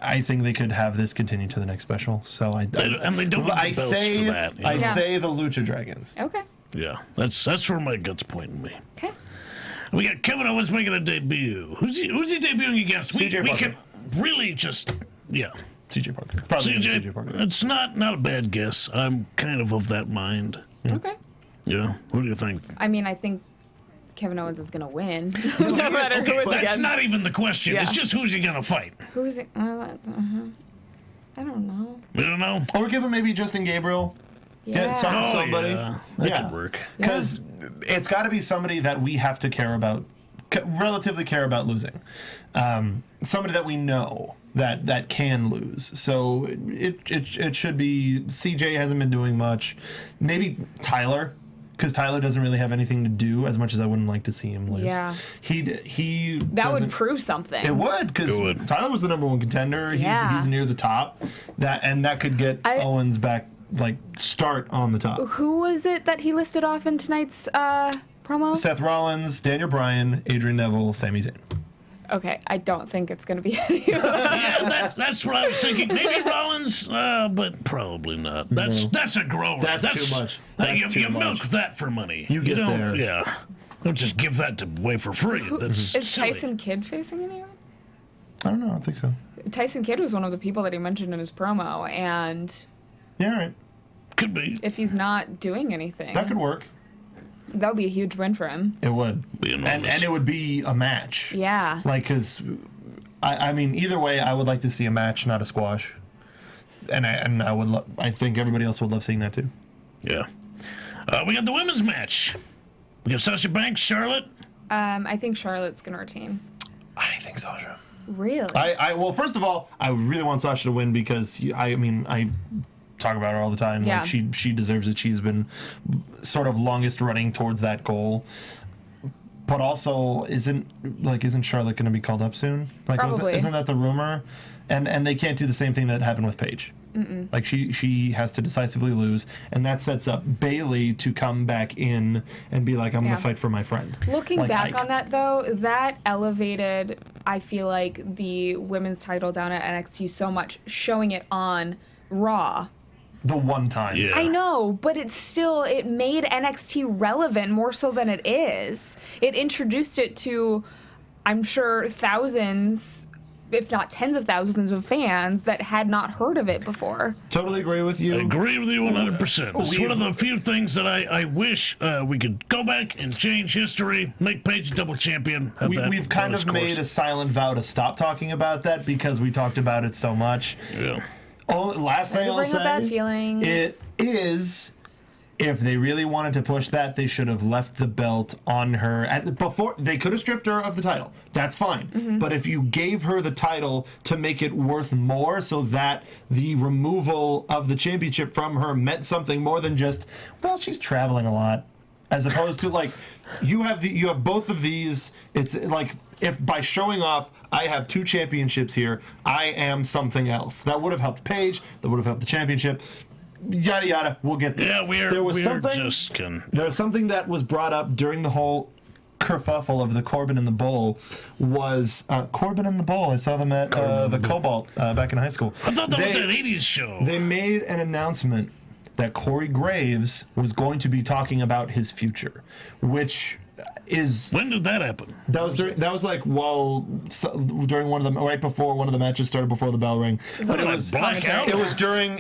I think they could have this continue to the next special. So I say the Lucha Dragons. Okay. Yeah, that's where my gut's pointing me. Okay. We got Kevin Owens making a debut. Who's he debuting against? CJ Parker. We can really just CJ Parker. It's probably CJ Parker. It's not a bad guess. I'm kind of that mind. Yeah. Okay. Yeah. Who do you think? I mean, I think Kevin Owens is gonna win. No matter who it's That's against. not even the question. Yeah. It's just who's he gonna fight. Who's it? I don't know. You don't know? Or give him maybe Justin Gabriel. Yeah. Somebody. Yeah. That could work. Because it's got to be somebody that we have to care about, relatively care about losing. Somebody that we know that can lose. So it should be. CJ hasn't been doing much. Maybe Tyler, because Tyler doesn't really have anything to do, as much as I wouldn't like to see him lose. Yeah. He that would prove something. It would, because Tyler was the #1 contender. He's near the top. That could get Owens back. Like, start on the top. Who was it that he listed off in tonight's promo? Seth Rollins, Daniel Bryan, Adrian Neville, Sami Zayn. Okay, I don't think it's going to be any of them. Yeah, that's what I was thinking. Maybe Rollins, but probably not. That's a grower. That's too much. You milk that for money. You get there. Yeah. Don't just give that away for free. That's Is silly. Tyson Kidd facing anyone? I don't know. I don't think so. Tyson Kidd was one of the people that he mentioned in his promo, and... Yeah, right. Could be. If he's not doing anything... That could work. That would be a huge win for him. It would. And it would be a match. Yeah. Like, because, I mean, either way, I would like to see a match, not a squash. And I think everybody else would love seeing that, too. Yeah. We got the women's match. We got Sasha Banks, Charlotte. I think Charlotte's gonna retain. I think Sasha. Really? Well, first of all, I really want Sasha to win because I talk about her all the time. Yeah. Like she deserves it. She's been sort of longest running towards that goal. But also, isn't Charlotte going to be called up soon? Like, Probably. Isn't that the rumor? And they can't do the same thing that happened with Paige. Like she has to decisively lose, and that sets up Bayley to come back in and be like, I'm going to fight for my friend. Looking like, back on that, though, that elevated, I feel like, the women's title down at NXT so much, showing it on Raw. The one time. Yeah. I know, but it made NXT relevant more so than it is. It introduced it to, I'm sure, thousands, if not tens of thousands of fans that had not heard of it before. Totally agree with you. I agree with you 100%. It's one of the few things that I wish we could go back and change history, make Paige a double champion. We've kind of made a silent vow to stop talking about that because we talked about it so much. Yeah. Last thing I'll bring up bad say, feelings. it is, if they really wanted to push that, they should have left the belt on her before. They could have stripped her of the title. That's fine. But if you gave her the title to make it worth more, so that the removal of the championship from her meant something more than just, well, she's traveling a lot, as opposed to like, you have both of these. It's like, if by showing off, I have 2 championships here, I am something else. That would have helped Paige. That would have helped the championship. Yada yada. We'll get there. Yeah, there was something that was brought up during the whole kerfuffle of the Corbin and the Bull. Was Corbin and the Bull? I saw them at the Cobalt back in high school. I thought that was an '80s show. They made an announcement that Corey Graves was going to be talking about his future, which is... When did that happen? That was during one of the, right before one of the matches started, before the bell rang. But it was blackout. It was during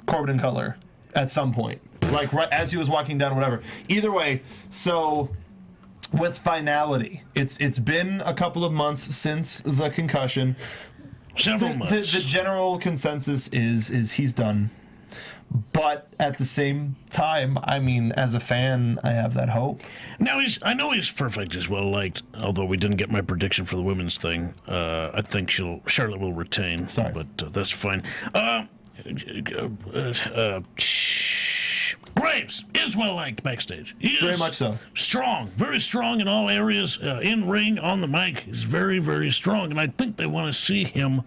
Corbin and Cutler at some point, like right as he was walking down, whatever. Either way, so with finality, it's been a couple of months since the concussion. Several months. The general consensus is he's done. But at the same time, I mean, as a fan, I have that hope. Now I know he's perfect, he's well liked. Although we didn't get my prediction for the women's thing, I think Charlotte will retain. Sorry, but that's fine. Graves is well liked backstage. He is very much so. Strong, very strong in all areas. In ring, on the mic, he's very, very strong, and I think they want to see him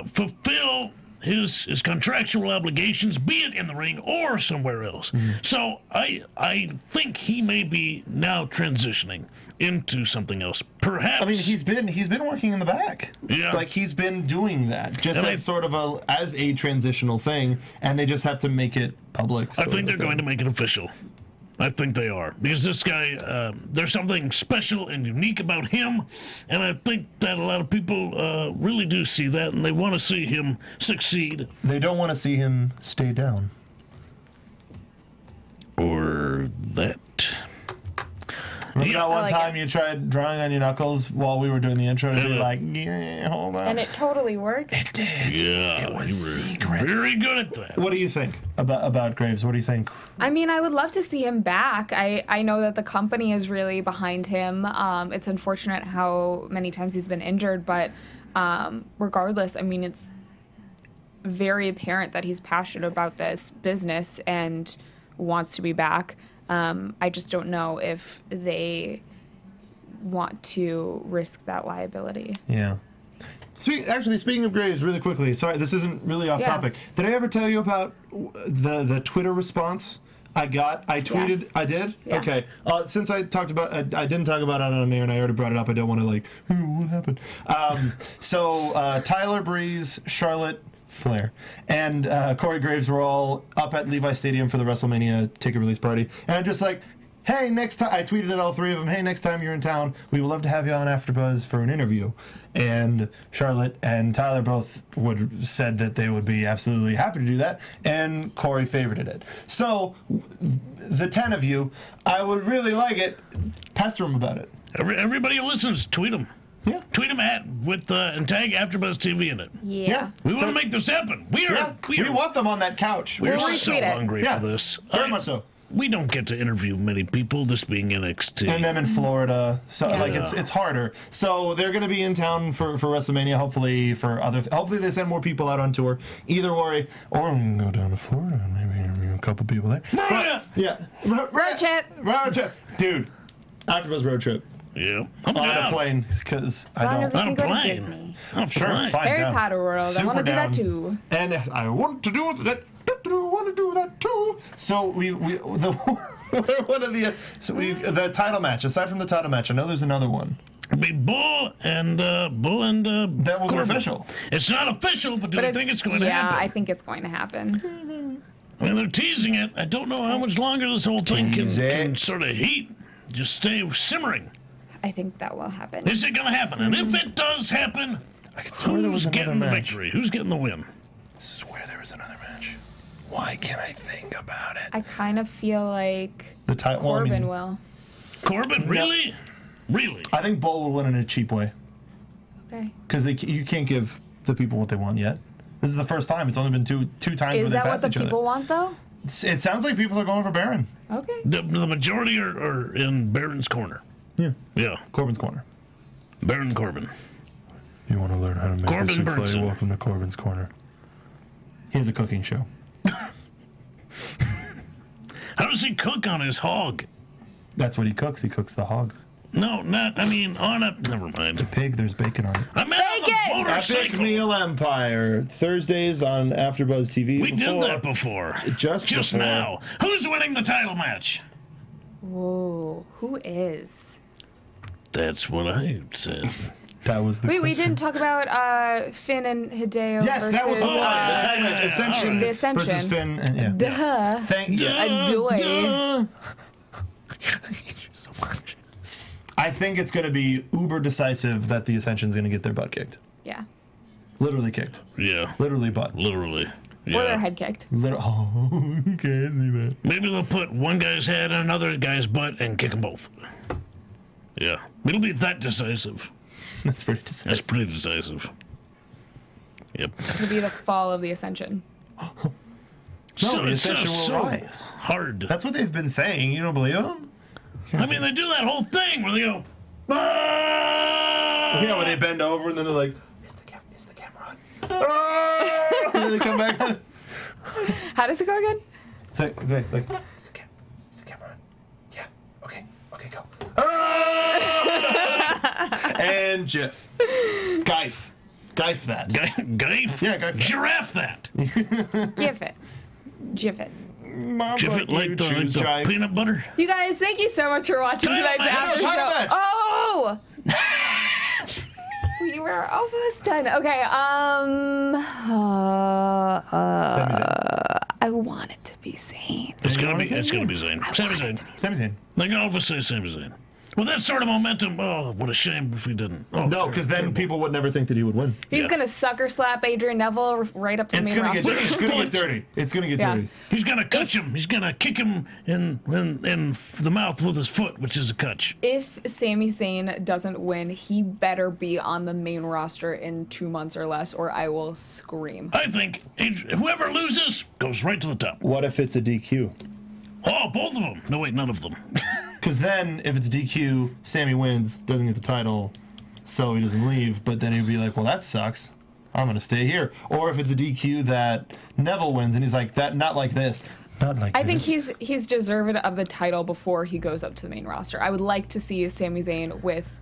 fulfill his contractual obligations, be it in the ring or somewhere else. So I think he may be now transitioning into something else. Perhaps. I mean, he's been working in the back. Yeah. Like he's been doing that just And as sort of a transitional thing, and they just have to make it public. I think they're going to make it official. I think they are. Because this guy, there's something special and unique about him, and I think that a lot of people really do see that, and they want to see him succeed. They don't want to see him stay down. Or that. Remember that one like time you tried drawing on your knuckles while we were doing the intro, and you were like, yeah, hold on. And it totally worked. It did. Yeah. It was secret. Very good at that. What do you think about Graves? What do you think? I mean, I would love to see him back. I know that the company is really behind him. It's unfortunate how many times he's been injured, but regardless, I mean, it's very apparent that he's passionate about this business and wants to be back. I just don't know if they want to risk that liability. Yeah. Actually, speaking of Graves, really quickly, sorry, this isn't really off topic. Did I ever tell you about the Twitter response I got? I tweeted. Yes. I did? Yeah. Okay. Since I talked about I didn't talk about it on air, and I already brought it up, I don't want to, like, what happened? So Tyler Breeze, Charlotte Flair, and Corey Graves were all up at Levi Stadium for the WrestleMania ticket release party. And I'm just like, hey, next time, I tweeted at all three of them, hey, next time you're in town, we would love to have you on AfterBuzz for an interview. And Charlotte and Tyler both said that they would be absolutely happy to do that, and Corey favorited it. So, the 10 of you, I would really like it. Pester them about it. Everybody who listens, tweet them. Yeah. Tweet them and tag AfterBuzz TV in it. Yeah. We want to make this happen. We want them on that couch. We're We'll so retweet it. hungry for this. Very much so. we don't get to interview many people, this being NXT. And them in Florida, so Yeah. like it's harder. So they're going to be in town for WrestleMania. Hopefully for hopefully they send more people out on tour. Either way, or we can go down to Florida and maybe interview a couple people there. Mariah! Road trip. Road trip, dude. AfterBuzz road trip Yeah. I'm on a down. plane because I As long as don't. we On can a go to plane. Disney. I'm Sure, fine. fine. Harry down. Potter World. I Super want to do that down. too. And I want to do that. I want to do that too. So the title match. Aside from the title match, I know there's another one. It'll be Bull and That wasn't Corbin. official. It's not official, but do But you think it's going to happen? Yeah, I think it's going to happen. I mean, they're teasing it. I don't know how much longer this whole thing can Tease it. sort of heat. Just stay simmering. I think that will happen. Is it going to happen? And if it does happen, I could swear there was who's another getting the match. victory? Who's getting the win? Swear there was another match. Why can't I think about it? I kind of feel like The title. Well, I Corbin mean, will. Corbin, really? Really? I think Bull will win in a cheap way Okay. because you can't give the people what they want yet. This is the first time. It's only been two times where Is they that what passed the each people other. want, though? It sounds like people are going for Baron. Okay. The majority are in Baron's corner. Yeah. Yeah, Corbin's corner. Baron Corbin. You want to learn how to make Corbin a souffle? Burnson. Welcome to Corbin's corner. He has a cooking show. How does he cook on his hog? That's what he cooks. He cooks the hog. No, not. I mean, on a. Never mind. Pig. There's bacon on it. I meant on Bacon! the Epic motorcycle. Meal Empire Thursdays on AfterBuzz TV. We did that before. Just before. now. Who's winning the title match? Whoa. Who is? That's what I said. That was the. Wait, we question. didn't talk about Finn and Hideo Yes, versus... that was the one. The tag match. yeah, Ascension, The Ascension. versus Finn. And, yeah. Duh. Thank you. Adoy. So much. I think it's going to be uber decisive that the Ascension's going to get their butt kicked. Yeah. Literally kicked. Yeah, Literally butt. literally. Or their Yeah. head kicked. Oh, okay, I see that. Maybe they'll put one guy's head on another guy's butt and kick them both. Yeah, it'll be that decisive. That's pretty decisive. That's pretty decisive. Yep. It'll be the fall of the Ascension. No, the Ascension will rise. hard. That's what they've been saying. You don't believe them? I mean, they do that whole thing where they go, "Ah!" Yeah, where they bend over and then they're like, is the camera on? Ah! And then they come back on. How does it go again? Say, like, is the camera on? Yeah. Okay, go. Ah! And Jiff. Geif that. Gaif? Yeah, Gaif. Giraffe that. Give it. Jiff it. Mom, Jiff it like the peanut butter. You guys, thank you so much for watching Title tonight's match. after Title show. match. Oh! We were almost done. Okay, Sami Zayn. I want it to be Zayn. It's gonna be Sami Zayn. Sami Zayn. Sami Zayn. Like I always say, Sami Zayn. With that sort of momentum, oh, what a shame if we didn't. Oh, No, because then people would never think that he would win. He's Yeah. gonna sucker slap Adrian Neville right up to the It's main gonna roster. get dirty. It's gonna get Yeah. dirty. he's gonna catch him. He's gonna kick him in the mouth with his foot, which is a catch. If Sami Zayn doesn't win, he better be on the main roster in 2 months or less, or I will scream. I think whoever loses goes right to the top. What if it's a DQ? Oh, both of them. No, wait, none of them. Because then, if it's DQ, Sammy wins, doesn't get the title, so he doesn't leave. But then he'd be like, "Well, that sucks. I'm gonna stay here." Or if it's a DQ that Neville wins, and he's like, "That not like this, not like I think this." he's deserving of the title before he goes up to the main roster. I would like to see Sami Zayn with,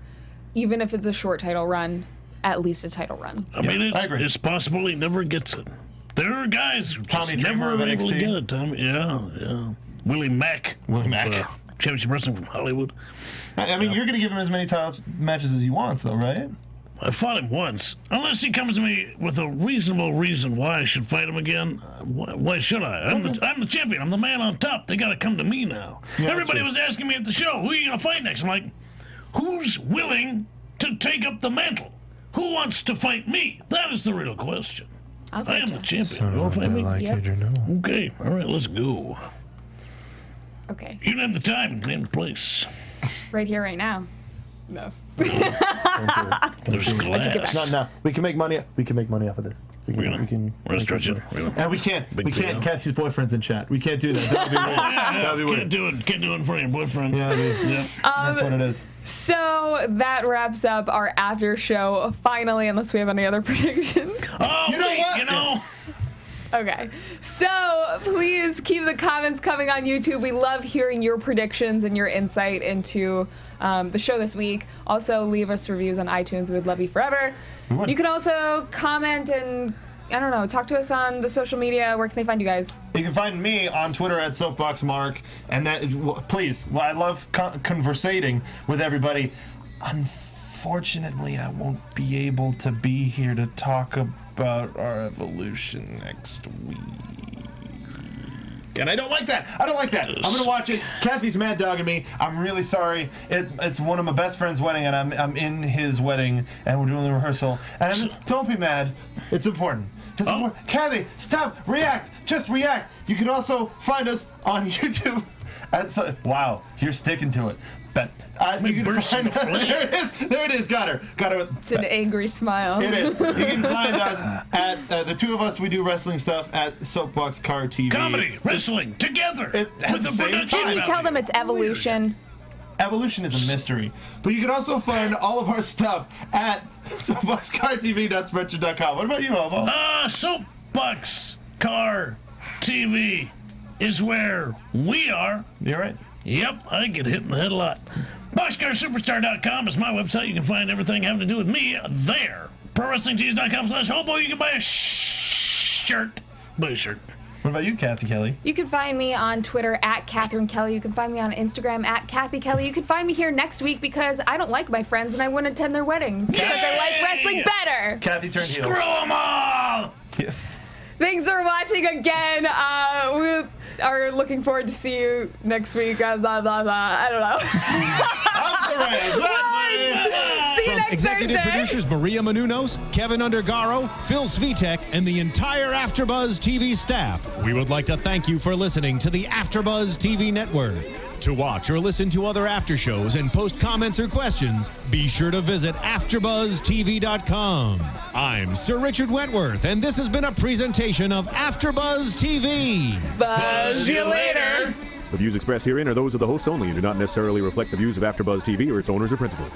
even if it's a short title run, at least a title run. I mean, I agree. it's possible he never gets it. There are guys who Tommy just Dreamer never of able to NXT. get it. Tommy, yeah. Willie Mack. Willie Mack. Championship Wrestling from Hollywood. I mean, you're gonna give him as many title matches as he wants, though, right? I fought him once. Unless he comes to me with a reasonable reason why I should fight him again, why should I? I'm the champion. I'm the man on top. They got to come to me now. Yeah, Everybody that's was asking me at the show, who are you going to fight next? I'm like, who's willing to take up the mantle? Who wants to fight me? That is the real question. I'll I fight am you. the champion. You want to fight me? Yep. Adrian Neville. Okay. All right, let's go. Okay, You name the time, name the place. right here, right now. No. There's get back. glass. Not now. We can make money. We can make money off of this. We're gonna stretch it. And we can't. deal. Kathy's boyfriend's in chat. We can't do that. That would be weird. That would be weird. Can't do it in front of your boyfriend. Yeah, that's what it is. So that wraps up our after show. Finally, unless we have any other predictions. Oh, You know what? You know. Okay, so please keep the comments coming on YouTube. We love hearing your predictions and your insight into the show this week. Also, leave us reviews on iTunes. We'd love you forever. You can also comment and, I don't know, talk to us on the social media. Where can they find you guys? You can find me on Twitter at SoapboxMark. And that, please, I love conversating with everybody. Unfortunately, I won't be able to be here to talk about our evolution next week. And I don't like that. I'm gonna watch it. Kathy's mad dogging me. I'm really sorry. It's one of my best friend's wedding, and I'm in his wedding, and we're doing the rehearsal. And don't be mad. It's important. Kathy, stop. React. Just react. You can also find us on YouTube. Wow, you're sticking to it. But you can find there it is. Got her. It's an angry smile. It is. You can find us at the two of us. We do wrestling stuff at Soapbox Car TV. Comedy, wrestling together At the same time. Can you tell them it's evolution? Evolution is a mystery. But you can also find all of our stuff at soapboxcartv.spreadshirt.com. What about you, Hobo? Soapbox Car TV is where we are. You're right. Yep, I get hit in the head a lot. BoxcarSuperstar.com is my website. You can find everything having to do with me there. ProWrestlingTees.com/hobo. You can buy a shirt. Buy a shirt. What about you, Kathy Kelly? You can find me on Twitter at Catherine Kelly. You can find me on Instagram at Kathy Kelly. You can find me here next week because I don't like my friends and I wouldn't attend their weddings because I like wrestling better. Kathy turned heel. Screw them all! Yeah. Thanks for watching again. We are looking forward to see you next week. Blah, blah, blah. I don't know. See you From next executive Thursday. producers Maria Menounos, Kevin Undergaro, Phil Svitek, and the entire AfterBuzz TV staff, we would like to thank you for listening to the AfterBuzz TV network. To watch or listen to other after shows and post comments or questions, be sure to visit AfterBuzzTV.com. I'm Sir Richard Wentworth, and this has been a presentation of AfterBuzz TV. Buzz you later. The views expressed herein are those of the hosts only and do not necessarily reflect the views of AfterBuzz TV or its owners or principals.